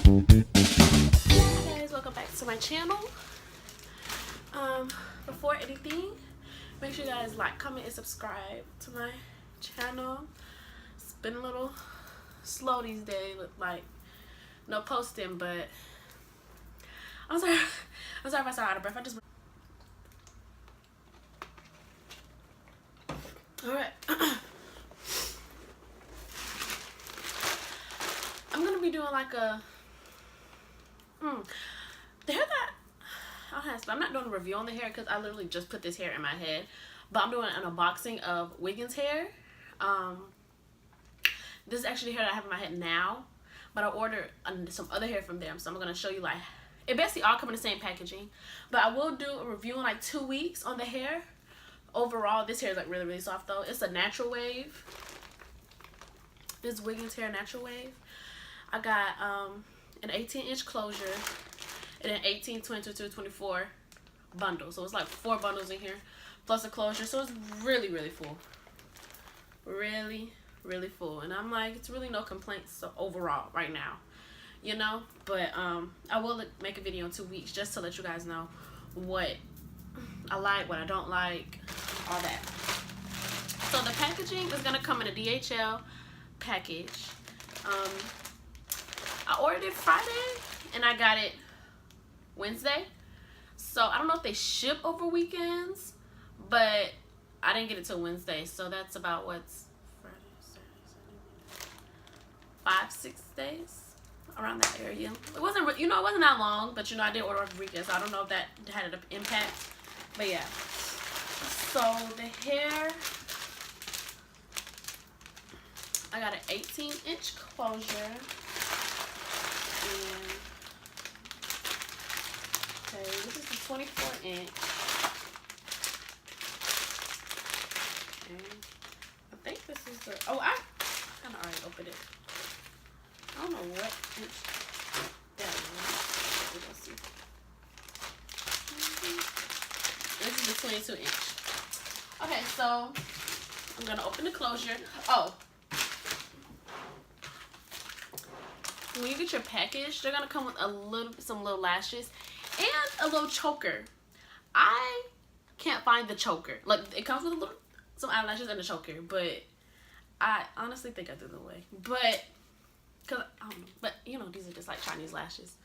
Hey guys, welcome back to my channel. Before anything, make sure you guys like, comment, and subscribe to my channel. It's been a little slow these days with like no posting, but I'm sorry if I sound out of breath. Alright. I'm gonna be doing like a the hair that I'm not doing a review on the hair because I literally just put this hair in my head, but I'm doing an unboxing of Wiggins hair. This is actually the hair that I have in my head now, but I ordered some other hair from them, so I'm gonna show you like it basically all come in the same packaging. But I will do a review in like 2 weeks on the hair. Overall, this hair is like really soft though. It's a natural wave. This Wiggins hair natural wave. I got an 18-inch closure and an 18, 22, 24 bundle. So it's like 4 bundles in here plus a closure. So it's really full. Really full. And I'm like, it's really no complaints overall right now, you know. But I will make a video in 2 weeks just to let you guys know what I like, what I don't like, all that. So the packaging is gonna come in a DHL package. I ordered it Friday and I got it Wednesday. So I don't know if they ship over weekends, but I didn't get it till Wednesday. So that's about what's Friday, Saturday, Sunday, 5-6 days around that area. It wasn't, you know, it wasn't that long, but you know, I did order over weekends. So I don't know if that had an impact, but yeah. So the hair, I got an 18-inch closure. And, okay, this is the 24-inch. Okay. I think this is the, oh, I kind of already opened it. I don't know what inch that is. We're gonna see. This is the 22-inch. Okay, so I'm gonna open the closure. Oh, when you get your package, they're gonna come with some little lashes and a little choker. I can't find the choker. Like, it comes with some eyelashes and a choker, but I honestly think I threw them away. But cause I don't know. But you know, these are just like Chinese lashes.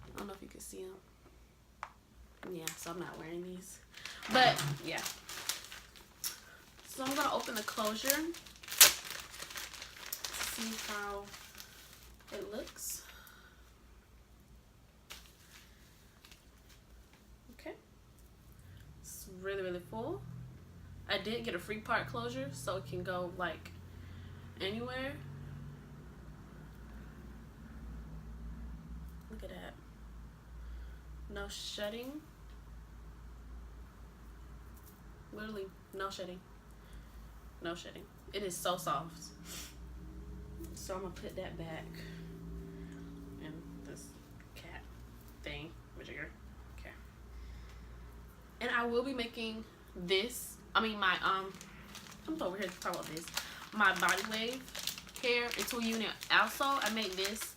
I don't know if you can see them. Yeah, so I'm not wearing these. But yeah. So I'm gonna open the closure to see how it looks. Okay. It's really full. I did get a free part closure, so it can go like anywhere. Look at that. No shedding. Literally no shedding. No shedding. It is so soft. So I'm gonna put that back in this cat thing. Okay. And I will be making this. I mean my I'm over here to talk about this. My body wave hair into a unit. Also, I made this.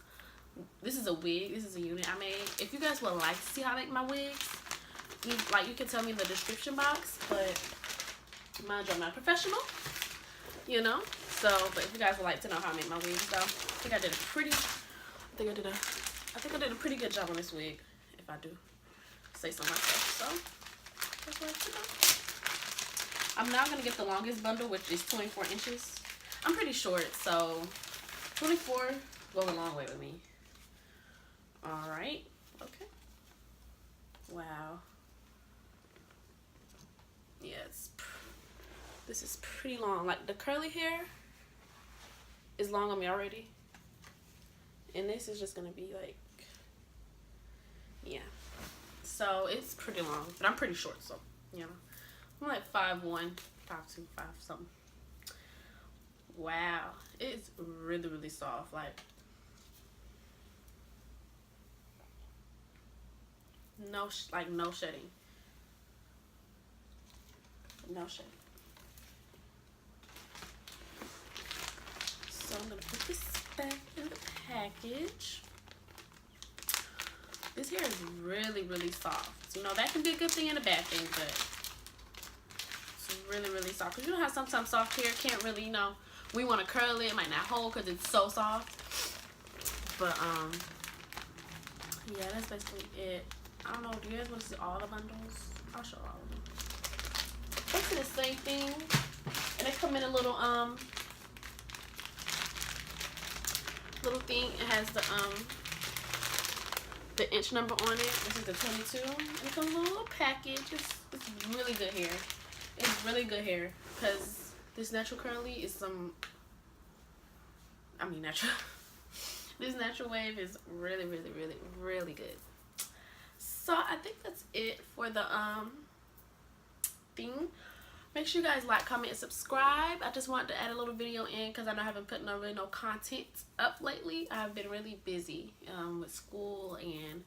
This is a wig. This is a unit I made. If you guys would like to see how I make my wigs, you can tell me in the description box. But mind you, I'm not a professional, you know. So, but if you guys would like to know how I make my wigs, though, I think I did a pretty good job on this wig, if I do say so myself. So, just let you know. I'm now gonna get the longest bundle, which is 24 inches. I'm pretty short, so 24 goes a long way with me. All right. Okay. Wow. Yeah, this is pretty long. Like, the curly hair is long on me already, and this is just gonna be like, yeah. So it's pretty long, but I'm pretty short, so you know, I'm like 5'1", 5'2", 5 something. Wow, it's really soft. Like, no shedding. No shedding. So I'm gonna put this back in the package. This hair is really, really soft. You know, that can be a good thing and a bad thing, but it's really, really soft. Because you know how sometimes soft hair can't really, you know, we want to curl it, might not hold because it's so soft. But, yeah, that's basically it. I don't know, do you guys want to see all the bundles? I'll show all of them. Basically the same thing. And they come in a little, little thing. It has the inch number on it. This is the 22. And it comes in a little package. It's really good hair. It's really good hair. Because this natural curly is some, I mean natural. This natural wave is really, really, really, really good. So I think that's it for the thing. Make sure you guys like, comment, and subscribe. I just wanted to add a little video in because I know I haven't put no content up lately. I've been really busy with school and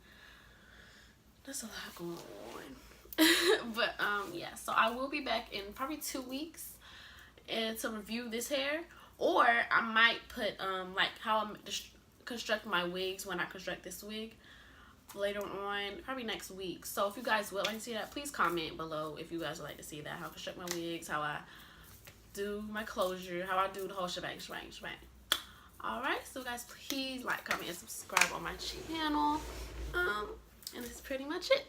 there's a lot going on. But yeah, so I will be back in probably 2 weeks and to review this hair, or I might put like how I'm construct my wigs when I construct this wig later on, probably next week. So if you guys would like to see that, please comment below if you guys would like to see that, how I construct my wigs, how I do my closure, how I do the whole shebang. Alright, so guys, please like, comment, and subscribe on my channel. And that's pretty much it.